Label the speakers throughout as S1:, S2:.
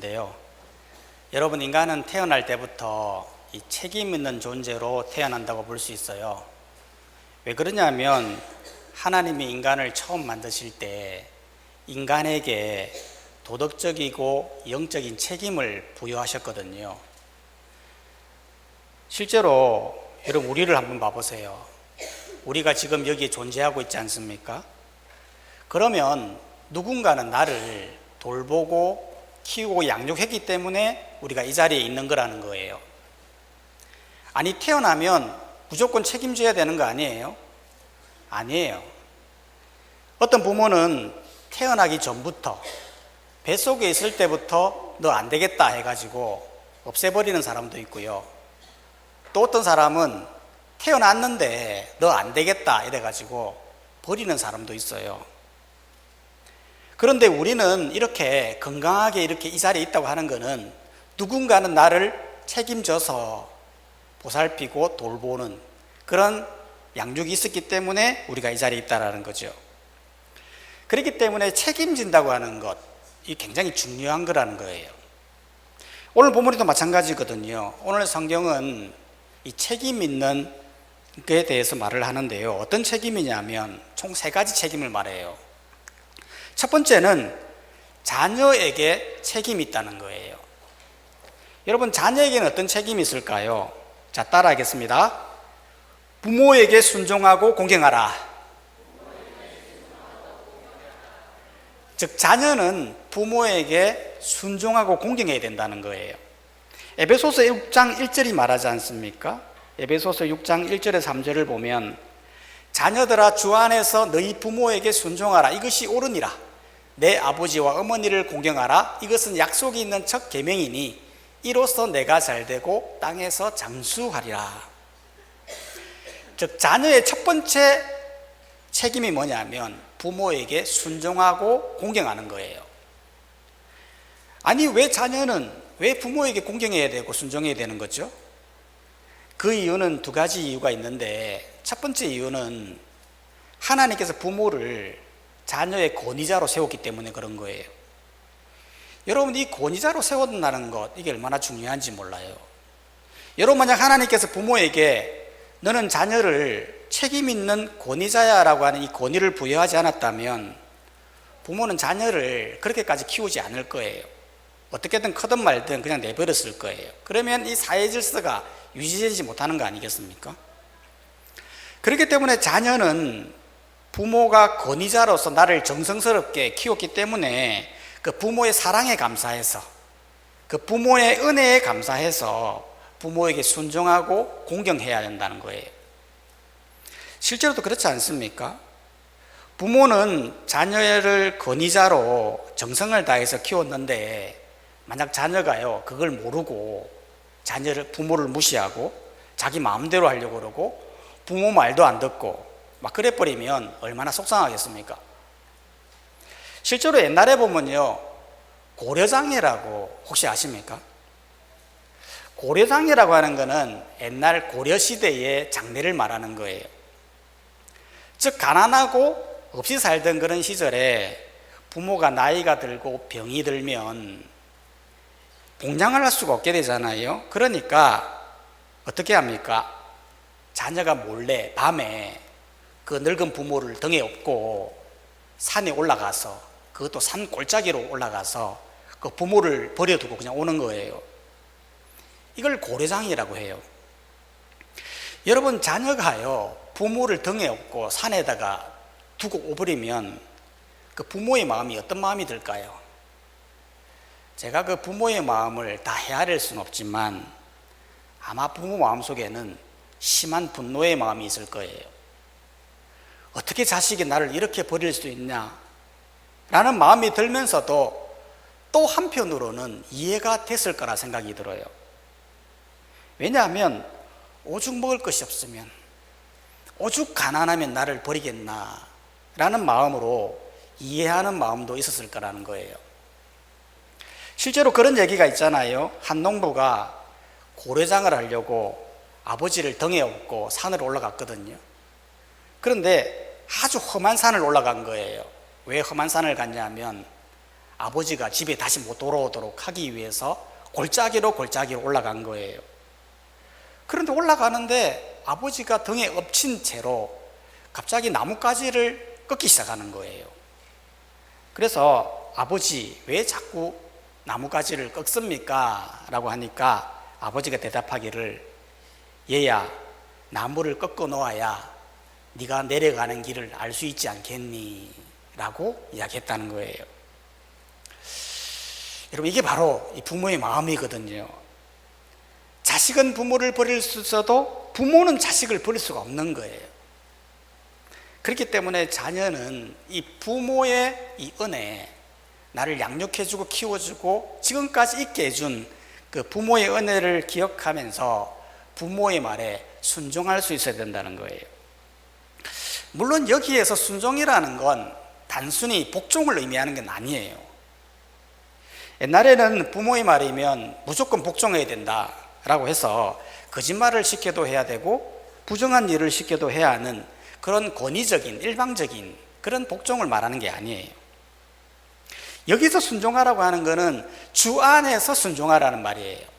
S1: 것인데요. 여러분, 인간은 태어날 때부터 이 책임 있는 존재로 태어난다고 볼 수 있어요. 왜 그러냐면 하나님이 인간을 처음 만드실 때 인간에게 도덕적이고 영적인 책임을 부여하셨거든요. 실제로 여러분, 우리를 한번 봐보세요. 우리가 지금 여기에 존재하고 있지 않습니까? 그러면 누군가는 나를 돌보고 키우고 양육했기 때문에 우리가 이 자리에 있는 거라는 거예요. 아니, 태어나면 무조건 책임져야 되는 거 아니에요? 아니에요. 어떤 부모는 태어나기 전부터 뱃속에 있을 때부터 너 안 되겠다 해가지고 없애버리는 사람도 있고요. 또 어떤 사람은 태어났는데 너 안 되겠다 이래가지고 버리는 사람도 있어요. 그런데 우리는 이렇게 건강하게 이렇게 이 자리에 있다고 하는 것은 누군가는 나를 책임져서 보살피고 돌보는 그런 양육이 있었기 때문에 우리가 이 자리에 있다는 거죠. 그렇기 때문에 책임진다고 하는 것, 이 굉장히 중요한 거라는 거예요. 오늘 본문에도 마찬가지거든요. 오늘 성경은 이 책임 있는 것에 대해서 말을 하는데요. 어떤 책임이냐면 총 3가지 책임을 말해요. 첫 번째는 자녀에게 책임이 있다는 거예요. 여러분, 자녀에게는 어떤 책임이 있을까요? 자, 따라하겠습니다. 부모에게 순종하고 공경하라. 즉, 자녀는 부모에게 순종하고 공경해야 된다는 거예요. 에베소서 6장 1절이 말하지 않습니까? 에베소서 6장 1절에 3절을 보면 자녀들아, 주 안에서 너희 부모에게 순종하라. 이것이 옳으니라. 내 아버지와 어머니를 공경하라. 이것은 약속이 있는 첫 계명이니 이로써 내가 잘되고 땅에서 장수하리라. 즉, 자녀의 첫 번째 책임이 뭐냐면 부모에게 순종하고 공경하는 거예요. 아니, 왜 부모에게 공경해야 되고 순종해야 되는 거죠? 그 이유는 2가지 이유가 있는데, 첫 번째 이유는 하나님께서 부모를 자녀의 권위자로 세웠기 때문에 그런 거예요. 여러분, 이 권위자로 세웠다는 것, 이게 얼마나 중요한지 몰라요. 여러분, 만약 하나님께서 부모에게 너는 자녀를 책임 있는 권위자야 라고 하는 이 권위를 부여하지 않았다면 부모는 자녀를 그렇게까지 키우지 않을 거예요. 어떻게든 크든 말든 그냥 내버렸을 거예요. 그러면 이 사회 질서가 유지되지 못하는 거 아니겠습니까? 그렇기 때문에 자녀는 부모가 권위자로서 나를 정성스럽게 키웠기 때문에 그 부모의 사랑에 감사해서, 그 부모의 은혜에 감사해서 부모에게 순종하고 공경해야 된다는 거예요. 실제로도 그렇지 않습니까? 부모는 자녀를 권위자로 정성을 다해서 키웠는데 만약 자녀가요, 그걸 모르고 부모를 무시하고 자기 마음대로 하려고 그러고 부모 말도 안 듣고 막 그래버리면 얼마나 속상하겠습니까? 실제로 옛날에 보면요, 고려장애라고 혹시 아십니까? 고려장애라고 하는 것은 옛날 고려시대의 장례를 말하는 거예요. 즉, 가난하고 없이 살던 그런 시절에 부모가 나이가 들고 병이 들면 봉장을 할 수가 없게 되잖아요. 그러니까 어떻게 합니까? 자녀가 몰래 밤에 그 늙은 부모를 등에 업고 산에 올라가서, 그것도 산 골짜기로 올라가서 그 부모를 버려두고 그냥 오는 거예요. 이걸 고려장이라고 해요. 여러분, 자녀가요, 부모를 등에 업고 산에다가 두고 오버리면 그 부모의 마음이 어떤 마음이 들까요? 제가 그 부모의 마음을 다 헤아릴 수는 없지만 아마 부모 마음속에는 심한 분노의 마음이 있을 거예요. 어떻게 자식이 나를 이렇게 버릴 수 있냐 라는 마음이 들면서도 또 한편으로는 이해가 됐을 거라 생각이 들어요. 왜냐하면 오죽 먹을 것이 없으면, 오죽 가난하면 나를 버리겠나 라는 마음으로 이해하는 마음도 있었을 거라는 거예요. 실제로 그런 얘기가 있잖아요. 한 농부가 고래장을 하려고 아버지를 등에 업고 산으로 올라갔거든요. 그런데 아주 험한 산을 올라간 거예요. 왜 험한 산을 갔냐면 아버지가 집에 다시 못 돌아오도록 하기 위해서 골짜기로 올라간 거예요. 그런데 올라가는데 아버지가 등에 엎친 채로 갑자기 나뭇가지를 꺾기 시작하는 거예요. 그래서 아버지 왜 자꾸 나뭇가지를 꺾습니까? 라고 하니까 아버지가 대답하기를 얘야 나무를 꺾어 놓아야 네가 내려가는 길을 알 수 있지 않겠니? 라고 이야기했다는 거예요. 여러분 이게 바로 이 부모의 마음이거든요. 자식은 부모를 버릴 수 있어도 부모는 자식을 버릴 수가 없는 거예요. 그렇기 때문에 자녀는 이 부모의 이 은혜, 나를 양육해주고 키워주고 지금까지 있게 해준 그 부모의 은혜를 기억하면서 부모의 말에 순종할 수 있어야 된다는 거예요. 물론 여기에서 순종이라는 건 단순히 복종을 의미하는 건 아니에요. 옛날에는 부모의 말이면 무조건 복종해야 된다라고 해서 거짓말을 시켜도 해야 되고 부정한 일을 시켜도 해야 하는 그런 권위적인 일방적인 그런 복종을 말하는 게 아니에요. 여기서 순종하라고 하는 것은 주 안에서 순종하라는 말이에요.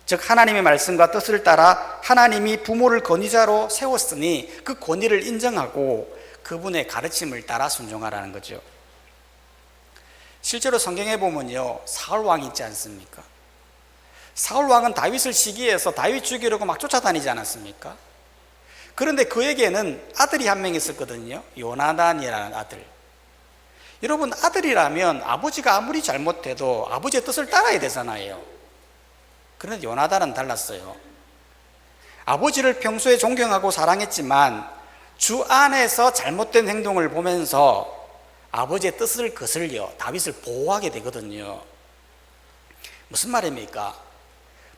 S1: 즉 하나님의 말씀과 뜻을 따라 하나님이 부모를 권위자로 세웠으니 그 권위를 인정하고 그분의 가르침을 따라 순종하라는 거죠. 실제로 성경에 보면요 사울 왕이 있지 않습니까? 사울 왕은 다윗을 시기해서 다윗 죽이려고 막 쫓아다니지 않았습니까? 그런데 그에게는 아들이 한 명 있었거든요. 요나단이라는 아들. 여러분 아들이라면 아버지가 아무리 잘못해도 아버지의 뜻을 따라야 되잖아요. 그런데 요나단은 달랐어요. 아버지를 평소에 존경하고 사랑했지만 주 안에서 잘못된 행동을 보면서 아버지의 뜻을 거슬려 다윗을 보호하게 되거든요. 무슨 말입니까?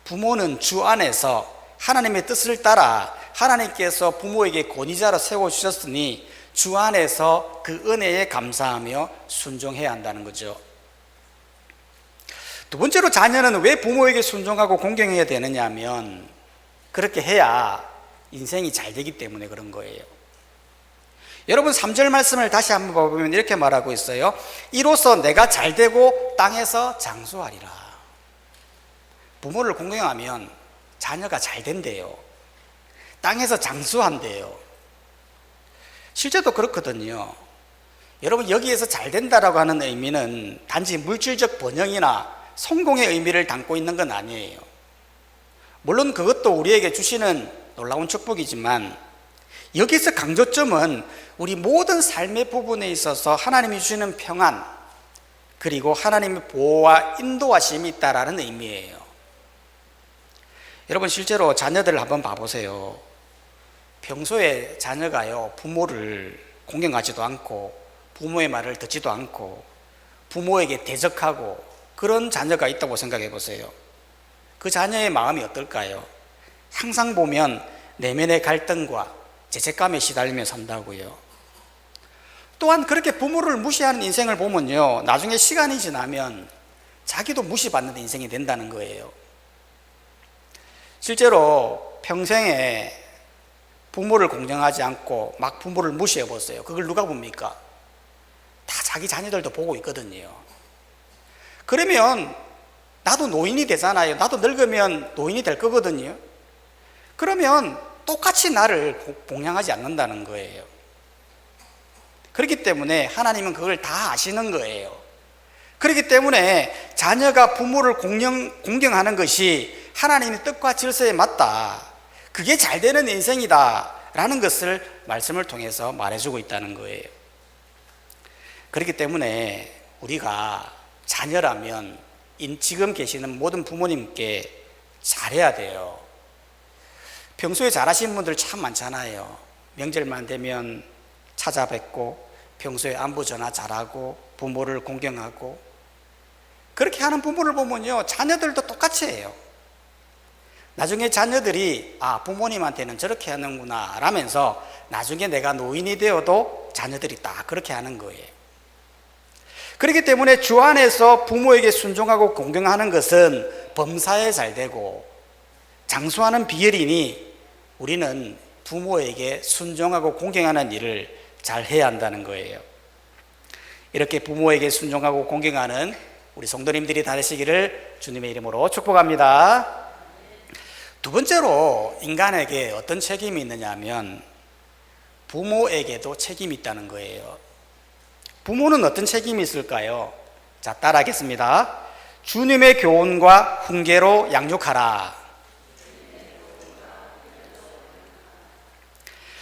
S1: 부모는 주 안에서 하나님의 뜻을 따라 하나님께서 부모에게 권위자로 세워주셨으니 주 안에서 그 은혜에 감사하며 순종해야 한다는 거죠. 두 번째로 자녀는 왜 부모에게 순종하고 공경해야 되느냐 하면 그렇게 해야 인생이 잘 되기 때문에 그런 거예요. 여러분 3절 말씀을 다시 한번 보면 이렇게 말하고 있어요. 이로써 내가 잘 되고 땅에서 장수하리라. 부모를 공경하면 자녀가 잘 된대요. 땅에서 장수한대요. 실제도 그렇거든요. 여러분 여기에서 잘 된다라고 하는 의미는 단지 물질적 번영이나 성공의 의미를 담고 있는 건 아니에요. 물론 그것도 우리에게 주시는 놀라운 축복이지만 여기서 강조점은 우리 모든 삶의 부분에 있어서 하나님이 주시는 평안 그리고 하나님의 보호와 인도하심이 있다라는 의미예요. 여러분 실제로 자녀들을 한번 봐보세요. 평소에 자녀가요 부모를 공경하지도 않고 부모의 말을 듣지도 않고 부모에게 대적하고 그런 자녀가 있다고 생각해 보세요. 그 자녀의 마음이 어떨까요? 항상 보면 내면의 갈등과 죄책감에 시달리며 산다고요. 또한 그렇게 부모를 무시하는 인생을 보면요 나중에 시간이 지나면 자기도 무시받는 인생이 된다는 거예요. 실제로 평생에 부모를 공경하지 않고 막 부모를 무시해 보세요. 그걸 누가 봅니까? 다 자기 자녀들도 보고 있거든요. 그러면 나도 노인이 되잖아요. 나도 늙으면 노인이 될 거거든요. 그러면 똑같이 나를 공경하지 않는다는 거예요. 그렇기 때문에 하나님은 그걸 다 아시는 거예요. 그렇기 때문에 자녀가 부모를 공경하는 것이 하나님의 뜻과 질서에 맞다. 그게 잘 되는 인생이다 라는 것을 말씀을 통해서 말해주고 있다는 거예요. 그렇기 때문에 우리가 자녀라면 지금 계시는 모든 부모님께 잘해야 돼요. 평소에 잘하시는 분들 참 많잖아요. 명절만 되면 찾아뵙고 평소에 안부 전화 잘하고 부모를 공경하고 그렇게 하는 부모를 보면요 자녀들도 똑같이 해요. 나중에 자녀들이 부모님한테는 저렇게 하는구나 라면서 나중에 내가 노인이 되어도 자녀들이 다 그렇게 하는 거예요. 그렇기 때문에 주 안에서 부모에게 순종하고 공경하는 것은 범사에 잘 되고 장수하는 비결이니 우리는 부모에게 순종하고 공경하는 일을 잘 해야 한다는 거예요. 이렇게 부모에게 순종하고 공경하는 우리 성도님들이 다 되시기를 주님의 이름으로 축복합니다. 두 번째로 인간에게 어떤 책임이 있느냐 하면 부모에게도 책임이 있다는 거예요. 부모는 어떤 책임이 있을까요? 자, 따라하겠습니다. 주님의 교훈과 훈계로 양육하라.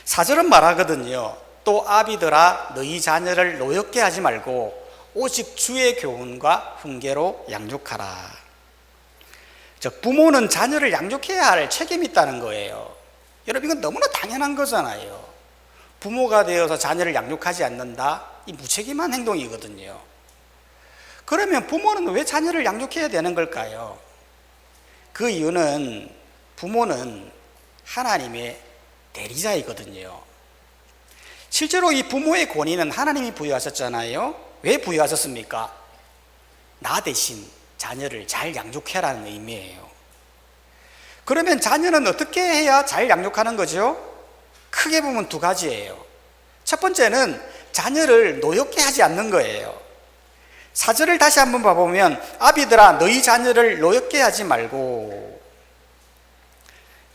S1: 사절은 말하거든요. 또 아비들아 너희 자녀를 노엽게 하지 말고 오직 주의 교훈과 훈계로 양육하라. 즉 부모는 자녀를 양육해야 할 책임이 있다는 거예요. 여러분 이건 너무나 당연한 거잖아요. 부모가 되어서 자녀를 양육하지 않는다? 이 무책임한 행동이거든요. 그러면 부모는 왜 자녀를 양육해야 되는 걸까요? 그 이유는 부모는 하나님의 대리자이거든요. 실제로 이 부모의 권위는 하나님이 부여하셨잖아요. 왜 부여하셨습니까? 나 대신 자녀를 잘 양육해라는 의미예요. 그러면 자녀는 어떻게 해야 잘 양육하는 거죠? 크게 보면 두 가지예요. 첫 번째는 자녀를 노엽게 하지 않는 거예요. 사절을 다시 한번 봐보면 아비들아 너희 자녀를 노엽게 하지 말고.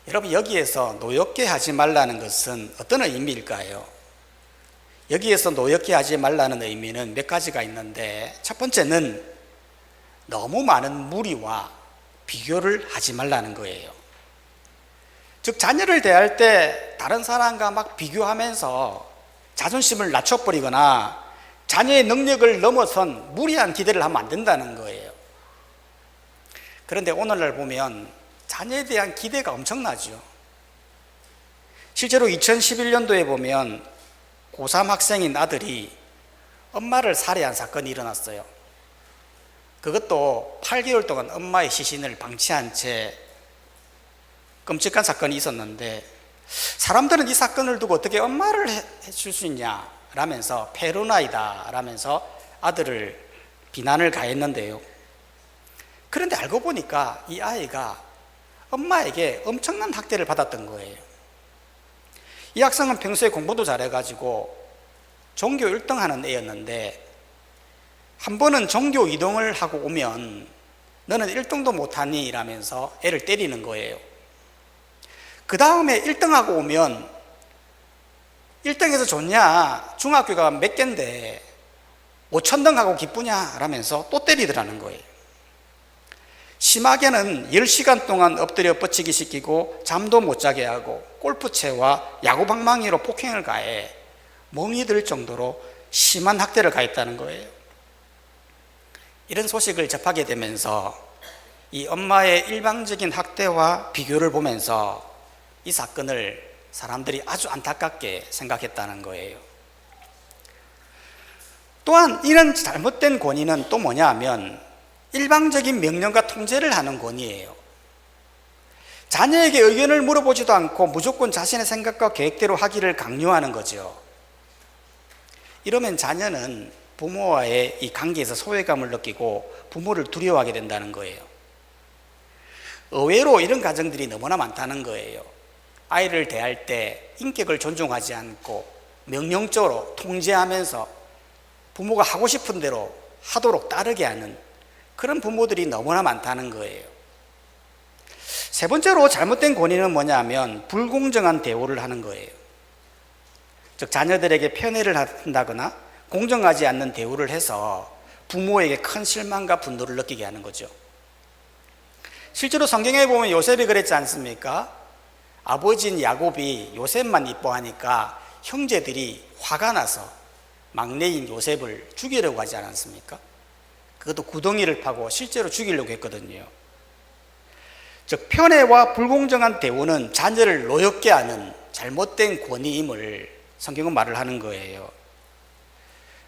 S1: 여러분 여기에서 노엽게 하지 말라는 것은 어떤 의미일까요? 여기에서 노엽게 하지 말라는 의미는 몇 가지가 있는데 첫 번째는 너무 많은 무리와 비교를 하지 말라는 거예요. 즉 자녀를 대할 때 다른 사람과 막 비교하면서 자존심을 낮춰버리거나 자녀의 능력을 넘어선 무리한 기대를 하면 안 된다는 거예요. 그런데 오늘날 보면 자녀에 대한 기대가 엄청나죠. 실제로 2011년도에 보면 고3 학생인 아들이 엄마를 살해한 사건이 일어났어요. 그것도 8개월 동안 엄마의 시신을 방치한 채 끔찍한 사건이 있었는데 사람들은 이 사건을 두고 어떻게 엄마를 해줄 수 있냐 라면서 페루나이다 라면서 아들을 비난을 가했는데요. 그런데 알고 보니까 이 아이가 엄마에게 엄청난 학대를 받았던 거예요. 이 학생은 평소에 공부도 잘해가지고 전교 1등 하는 애였는데 한 번은 전교 이동을 하고 오면 너는 1등도 못하니 라면서 애를 때리는 거예요. 그 다음에 1등하고 오면 1등에서 좋냐? 중학교가 몇 개인데 5천등 하고 기쁘냐? 라면서 또 때리더라는 거예요. 심하게는 10시간 동안 엎드려 뻗치기 시키고 잠도 못 자게 하고 골프채와 야구 방망이로 폭행을 가해 멍이 들 정도로 심한 학대를 가했다는 거예요. 이런 소식을 접하게 되면서 이 엄마의 일방적인 학대와 비교를 보면서 이 사건을 사람들이 아주 안타깝게 생각했다는 거예요. 또한 이런 잘못된 권위는 또 뭐냐 하면 일방적인 명령과 통제를 하는 권위예요. 자녀에게 의견을 물어보지도 않고 무조건 자신의 생각과 계획대로 하기를 강요하는 거죠. 이러면 자녀는 부모와의 이 관계에서 소외감을 느끼고 부모를 두려워하게 된다는 거예요. 의외로 이런 가정들이 너무나 많다는 거예요. 아이를 대할 때 인격을 존중하지 않고 명령적으로 통제하면서 부모가 하고 싶은 대로 하도록 따르게 하는 그런 부모들이 너무나 많다는 거예요. 세 번째로 잘못된 권위는 뭐냐면 불공정한 대우를 하는 거예요. 즉 자녀들에게 편애를 한다거나 공정하지 않는 대우를 해서 부모에게 큰 실망과 분노를 느끼게 하는 거죠. 실제로 성경에 보면 요셉이 그랬지 않습니까? 아버지인 야곱이 요셉만 이뻐하니까 형제들이 화가 나서 막내인 요셉을 죽이려고 하지 않았습니까? 그것도 구덩이를 파고 실제로 죽이려고 했거든요. 즉 편애와 불공정한 대우는 자녀를 노엽게 하는 잘못된 권위임을 성경은 말을 하는 거예요.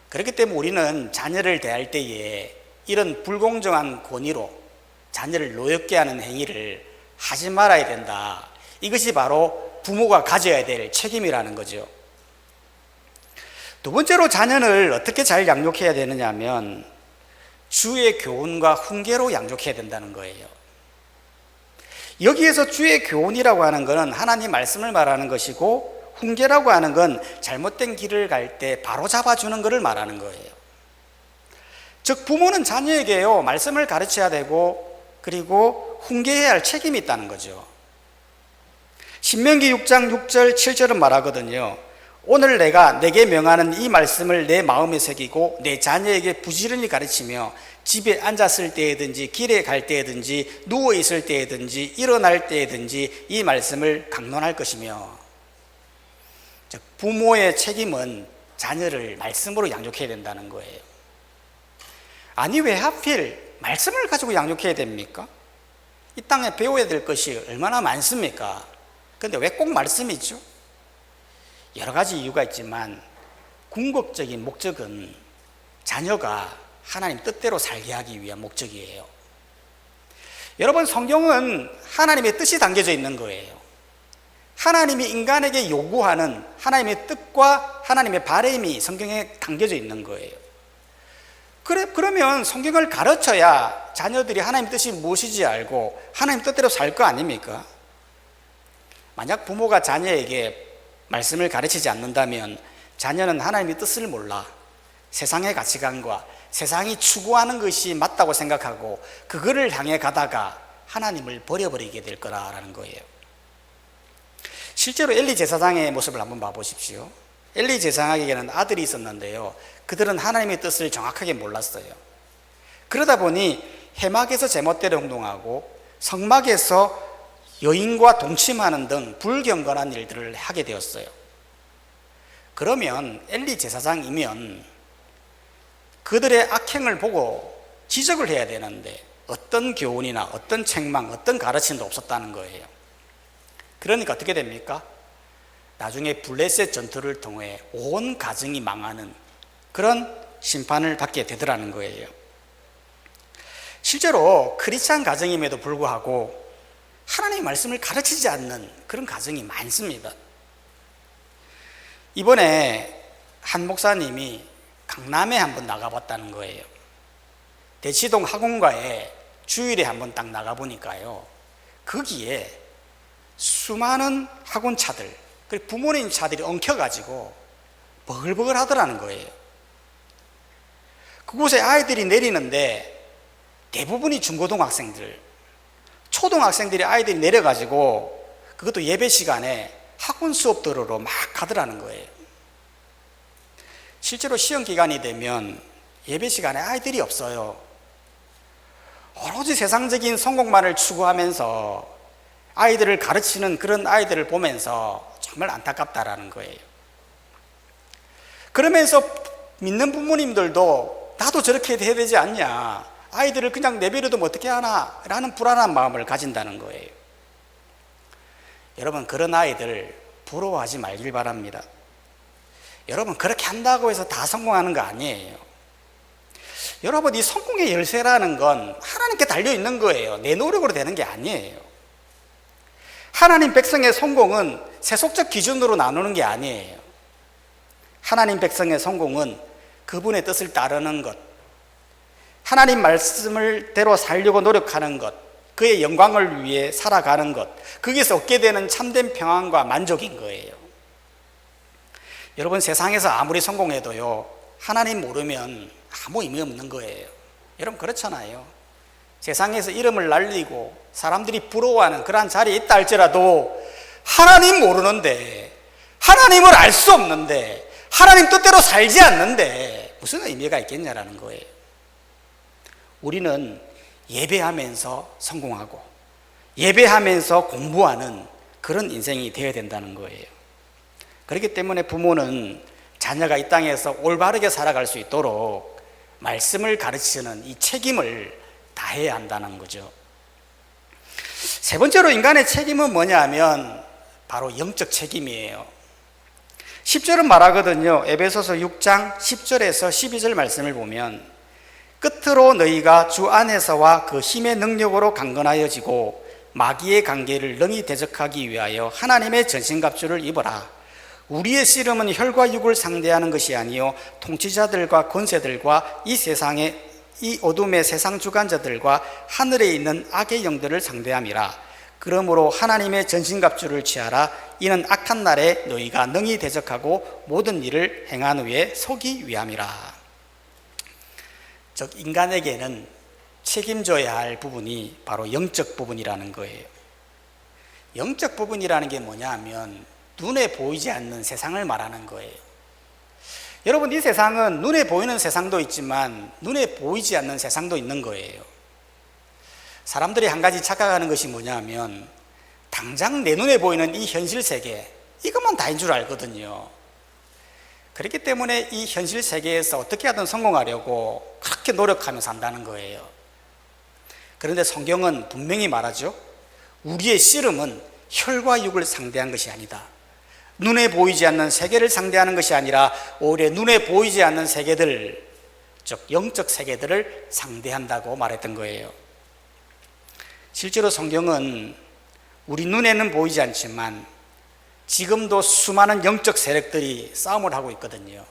S1: 그렇기 때문에 우리는 자녀를 대할 때에 이런 불공정한 권위로 자녀를 노엽게 하는 행위를 하지 말아야 된다. 이것이 바로 부모가 가져야 될 책임이라는 거죠. 두 번째로 자녀를 어떻게 잘 양육해야 되느냐 하면 주의 교훈과 훈계로 양육해야 된다는 거예요. 여기에서 주의 교훈이라고 하는 것은 하나님 말씀을 말하는 것이고 훈계라고 하는 건 잘못된 길을 갈 때 바로 잡아주는 것을 말하는 거예요. 즉 부모는 자녀에게요 말씀을 가르쳐야 되고 그리고 훈계해야 할 책임이 있다는 거죠. 신명기 6장 6절 7절은 말하거든요. 오늘 내가 내게 명하는 이 말씀을 내 마음에 새기고 내 자녀에게 부지런히 가르치며 집에 앉았을 때에든지 길에 갈 때에든지 누워 있을 때에든지 일어날 때에든지 이 말씀을 강론할 것이며, 즉 부모의 책임은 자녀를 말씀으로 양육해야 된다는 거예요. 아니 왜 하필 말씀을 가지고 양육해야 됩니까? 이 땅에 배워야 될 것이 얼마나 많습니까? 그런데 왜 꼭 말씀이죠? 여러 가지 이유가 있지만 궁극적인 목적은 자녀가 하나님 뜻대로 살게 하기 위한 목적이에요. 여러분, 성경은 하나님의 뜻이 담겨져 있는 거예요. 하나님이 인간에게 요구하는 하나님의 뜻과 하나님의 바람이 성경에 담겨져 있는 거예요. 그러면 성경을 가르쳐야 자녀들이 하나님 뜻이 무엇인지 알고 하나님 뜻대로 살 거 아닙니까? 만약 부모가 자녀에게 말씀을 가르치지 않는다면 자녀는 하나님의 뜻을 몰라 세상의 가치관과 세상이 추구하는 것이 맞다고 생각하고 그거를 향해 가다가 하나님을 버려버리게 될 거라는 거예요. 실제로 엘리 제사장의 모습을 한번 봐보십시오. 엘리 제사장에게는 아들이 있었는데요, 그들은 하나님의 뜻을 정확하게 몰랐어요. 그러다 보니 해막에서 제멋대로 행동하고 성막에서 여인과 동침하는 등 불경건한 일들을 하게 되었어요. 그러면 엘리 제사장이면 그들의 악행을 보고 지적을 해야 되는데 어떤 교훈이나 어떤 책망, 어떤 가르침도 없었다는 거예요. 그러니까 어떻게 됩니까? 나중에 블레셋 전투를 통해 온 가정이 망하는 그런 심판을 받게 되더라는 거예요. 실제로 크리스찬 가정임에도 불구하고 하나님의 말씀을 가르치지 않는 그런 가정이 많습니다. 이번에 한 목사님이 강남에 한번 나가봤다는 거예요. 대치동 학원가에 주일에 한번 딱 나가보니까요, 거기에 수많은 학원차들, 그리고 부모님 차들이 엉켜가지고 버글버글 하더라는 거예요. 그곳에 아이들이 내리는데 대부분이 중고등학생들, 초등학생들이 아이들이 내려가지고 그것도 예배 시간에 학원 수업 들으러 막 가더라는 거예요. 실제로 시험 기간이 되면 예배 시간에 아이들이 없어요. 오로지 세상적인 성공만을 추구하면서 아이들을 가르치는 그런 아이들을 보면서 정말 안타깝다라는 거예요. 그러면서 믿는 부모님들도 나도 저렇게 해야 되지 않냐, 아이들을 그냥 내버려두면 어떻게 하나 라는 불안한 마음을 가진다는 거예요. 여러분, 그런 아이들 부러워하지 말길 바랍니다. 여러분, 그렇게 한다고 해서 다 성공하는 거 아니에요. 여러분, 이 성공의 열쇠라는 건 하나님께 달려있는 거예요. 내 노력으로 되는 게 아니에요. 하나님 백성의 성공은 세속적 기준으로 나누는 게 아니에요. 하나님 백성의 성공은 그분의 뜻을 따르는 것, 하나님 말씀을 대로 살려고 노력하는 것, 그의 영광을 위해 살아가는 것, 거기서 얻게 되는 참된 평안과 만족인 거예요. 여러분, 세상에서 아무리 성공해도요, 하나님 모르면 아무 의미 없는 거예요. 여러분, 그렇잖아요. 세상에서 이름을 날리고 사람들이 부러워하는 그러한 자리에 있다 할지라도 하나님 모르는데, 하나님을 알 수 없는데, 하나님 뜻대로 살지 않는데 무슨 의미가 있겠냐라는 거예요. 우리는 예배하면서 성공하고 예배하면서 공부하는 그런 인생이 되어야 된다는 거예요. 그렇기 때문에 부모는 자녀가 이 땅에서 올바르게 살아갈 수 있도록 말씀을 가르치는 이 책임을 다해야 한다는 거죠. 세 번째로 인간의 책임은 뭐냐 하면 바로 영적 책임이에요. 10절은 말하거든요. 에베소서 6장 10절에서 12절 말씀을 보면, 끝으로 너희가 주 안에서와 그 힘의 능력으로 강건하여지고 마귀의 관계를 능히 대적하기 위하여 하나님의 전신갑주를 입어라. 우리의 씨름은 혈과 육을 상대하는 것이 아니요 통치자들과 권세들과 이 세상의 이 어둠의 세상 주관자들과 하늘에 있는 악의 영들을 상대함이라. 그러므로 하나님의 전신갑주를 취하라. 이는 악한 날에 너희가 능히 대적하고 모든 일을 행한 후에 서기 위함이라. 즉 인간에게는 책임져야 할 부분이 바로 영적 부분이라는 거예요. 영적 부분이라는 게 뭐냐 하면 눈에 보이지 않는 세상을 말하는 거예요. 여러분, 이 세상은 눈에 보이는 세상도 있지만 눈에 보이지 않는 세상도 있는 거예요. 사람들이 한 가지 착각하는 것이 뭐냐 하면 당장 내 눈에 보이는 이 현실 세계, 이것만 다인 줄 알거든요. 그렇기 때문에 이 현실 세계에서 어떻게 하든 성공하려고 그렇게 노력하며 산다는 거예요. 그런데 성경은 분명히 말하죠. 우리의 씨름은 혈과 육을 상대한 것이 아니다. 눈에 보이지 않는 세계를 상대하는 것이 아니라 오히려 눈에 보이지 않는 세계들, 즉 영적 세계들을 상대한다고 말했던 거예요. 실제로 성경은 우리 눈에는 보이지 않지만 지금도 수많은 영적 세력들이 싸움을 하고 있거든요.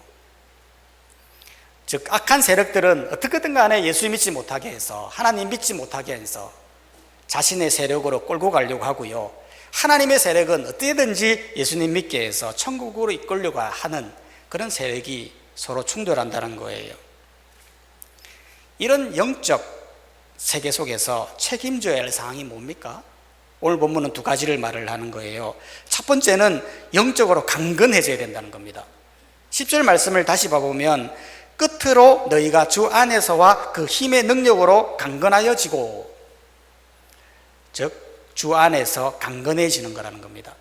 S1: 즉 악한 세력들은 어떻게든 간에 예수 믿지 못하게 해서, 하나님 믿지 못하게 해서 자신의 세력으로 끌고 가려고 하고요, 하나님의 세력은 어떻게든지 예수님 믿게 해서 천국으로 이끌려고 하는 그런 세력이 서로 충돌한다는 거예요. 이런 영적 세계 속에서 책임져야 할 사항이 뭡니까? 오늘 본문은 두 가지를 말을 하는 거예요. 첫 번째는 영적으로 강건해져야 된다는 겁니다. 10절 말씀을 다시 봐보면 끝으로 너희가 주 안에서와 그 힘의 능력으로 강건하여지고, 즉 주 안에서 강건해지는 거라는 겁니다.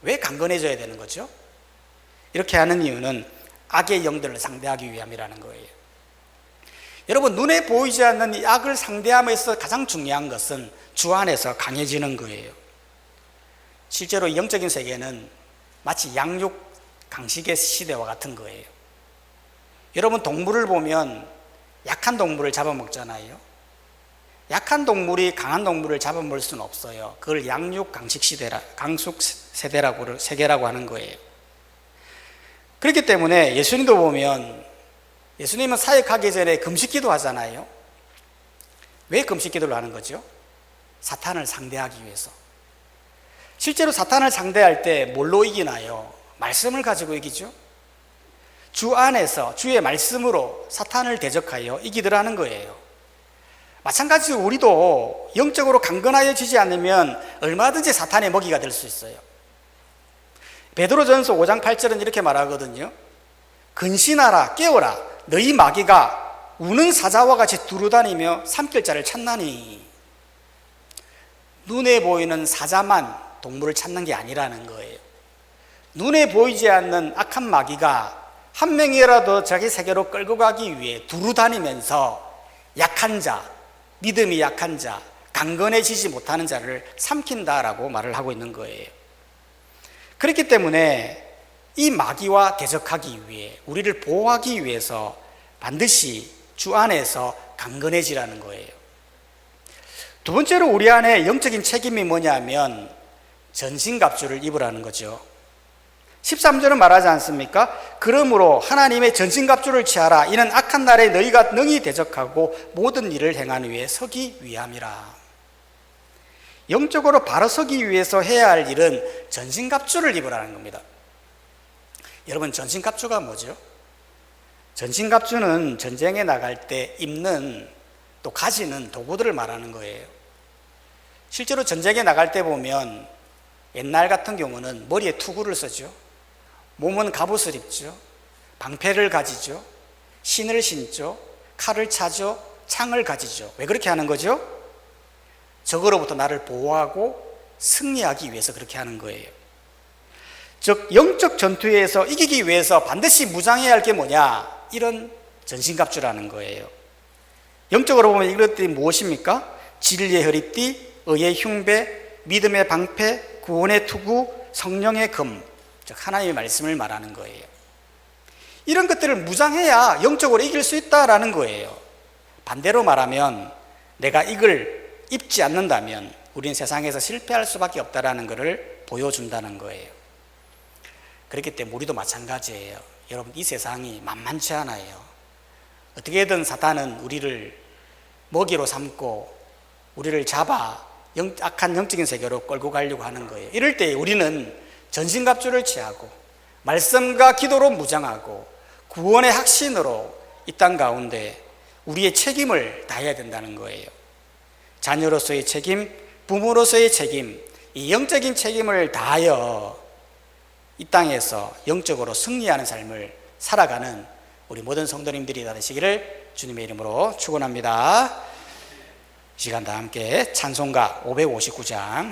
S1: 왜 강건해져야 되는 거죠? 이렇게 하는 이유는 악의 영들을 상대하기 위함이라는 거예요. 여러분, 눈에 보이지 않는 이 악을 상대함에서 가장 중요한 것은 주 안에서 강해지는 거예요. 실제로 영적인 세계는 마치 양육 강식의 시대와 같은 거예요. 여러분, 동물을 보면 약한 동물을 잡아먹잖아요. 약한 동물이 강한 동물을 잡아먹을 수는 없어요. 그걸 양육 강식 시대라, 강숙 세계라고 하는 거예요. 그렇기 때문에 예수님도 보면, 예수님은 사역하기 전에 금식기도 하잖아요. 왜 금식기도를 하는 거죠? 사탄을 상대하기 위해서. 실제로 사탄을 상대할 때 뭘로 이기나요? 말씀을 가지고 이기죠. 주 안에서 주의 말씀으로 사탄을 대적하여 이기더라는 거예요. 마찬가지로 우리도 영적으로 강건하여지지 않으면 얼마든지 사탄의 먹이가 될 수 있어요. 베드로전서 5장 8절은 이렇게 말하거든요. 근신하라, 깨어라, 너희 마귀가 우는 사자와 같이 두루다니며 삼킬 자를 찾나니. 눈에 보이는 사자만 동물을 찾는 게 아니라는 거예요. 눈에 보이지 않는 악한 마귀가 한 명이라도 자기 세계로 끌고 가기 위해 두루다니면서 약한 자, 믿음이 약한 자, 강건해지지 못하는 자를 삼킨다라고 말을 하고 있는 거예요. 그렇기 때문에 이 마귀와 대적하기 위해, 우리를 보호하기 위해서 반드시 주 안에서 강건해지라는 거예요. 두 번째로 우리 안에 영적인 책임이 뭐냐면 전신갑주를 입으라는 거죠. 13절은 말하지 않습니까? 그러므로 하나님의 전신갑주를 취하라. 이는 악한 날에 너희가 능히 대적하고 모든 일을 행하는 위에 서기 위함이라. 영적으로 바로 서기 위해서 해야 할 일은 전신갑주를 입으라는 겁니다. 여러분, 전신갑주가 뭐죠? 전신갑주는 전쟁에 나갈 때 입는, 또 가지는 도구들을 말하는 거예요. 실제로 전쟁에 나갈 때 보면 옛날 같은 경우는 머리에 투구를 쓰죠. 몸은 갑옷을 입죠. 방패를 가지죠. 신을 신죠. 칼을 차죠. 창을 가지죠. 왜 그렇게 하는 거죠? 적으로부터 나를 보호하고 승리하기 위해서 그렇게 하는 거예요. 즉 영적 전투에서 이기기 위해서 반드시 무장해야 할 게 뭐냐? 이런 전신갑주라는 거예요. 영적으로 보면 이것들이 무엇입니까? 진리의 허리띠, 의의 흉배, 믿음의 방패, 구원의 투구, 성령의 금, 즉 하나님의 말씀을 말하는 거예요. 이런 것들을 무장해야 영적으로 이길 수 있다라는 거예요. 반대로 말하면 내가 이걸 입지 않는다면 우리는 세상에서 실패할 수밖에 없다라는 것을 보여준다는 거예요. 그렇기 때문에 우리도 마찬가지예요. 여러분, 이 세상이 만만치 않아요. 어떻게든 사탄은 우리를 먹이로 삼고 우리를 잡아 악한 영적인 세계로 끌고 가려고 하는 거예요. 이럴 때 우리는 전신갑주를 취하고 말씀과 기도로 무장하고 구원의 확신으로 이 땅 가운데 우리의 책임을 다해야 된다는 거예요. 자녀로서의 책임, 부모로서의 책임, 이 영적인 책임을 다하여 이 땅에서 영적으로 승리하는 삶을 살아가는 우리 모든 성도님들이 되시기를 주님의 이름으로 축원합니다. 이 시간 다 함께 찬송가 559장